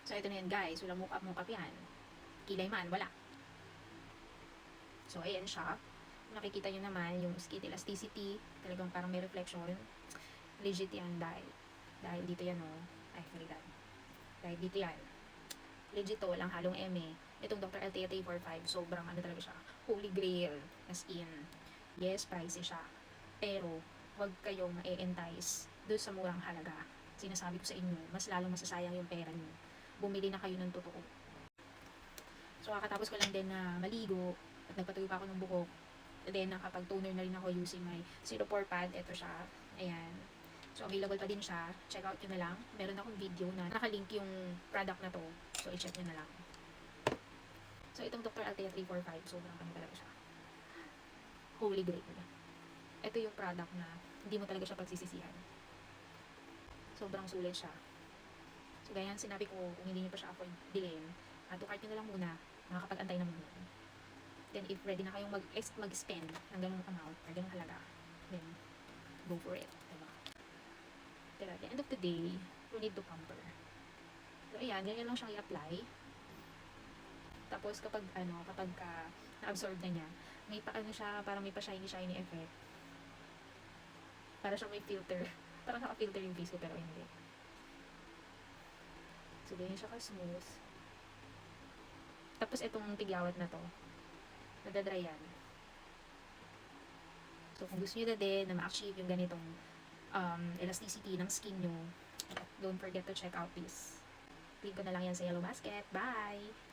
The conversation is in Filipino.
So, ito na yan guys. Walang mukap yan. Kilay man, wala. So, ayan siya. Nakikita nyo naman yung skin elasticity. Talagang parang may reflection. Legit yan dahil dito yan oh. Ay, sorry God. Dahil dito yan. Legit to, walang halong eme. Itong Dr. Althea 345, sobrang ano talaga siya. Holy grail. As in, yes, pricey siya. Pero, wag kayong ma-entice doon sa murang halaga. Sinasabi ko sa inyo, mas lalong masasayang yung pera niyo. Bumili na kayo ng totoo. So, kakatapos ko lang din na maligo at nagpatuyo pa ako ng buhok. And then, nakapag-toner na rin ako using my 04 pad. Ito siya. Ayan. So, available pa din siya. Check out nyo na lang. Meron akong video na nakalink yung product na to. So, i-check nyo na lang. So, itong Dr. Althea 345, sobrang ano talaga siya. Holy grail. Ito yung product na hindi mo talaga siya pagsisisihan. Sobrang sulit siya. So, ganyan sinabi ko, kung hindi nyo pa siya afford bilhin, to cart nyo na lang muna, makakapag-antay na muna. Then, if ready na kayong mag-spend ng ganung amount, or ganung halaga, then, go for it. Diba? Pero at the end of the day, you need to pamper. So, ayan, ganyan lang siyang i-apply. Tapos, kapag na-absorb na niya, may pa siya, parang may pa shiny effect. Para siyang may filter. Parang naka-filter yung face ko, pero hindi. So, ganyan siya ka-smooth. Tapos, itong tigyawat na to, nadadry yan. So, kung gusto nyo na din na ma-achieve yung ganitong elasticity ng skin nyo, don't forget to check out this. Link ko na lang yan sa Yellow Basket. Bye!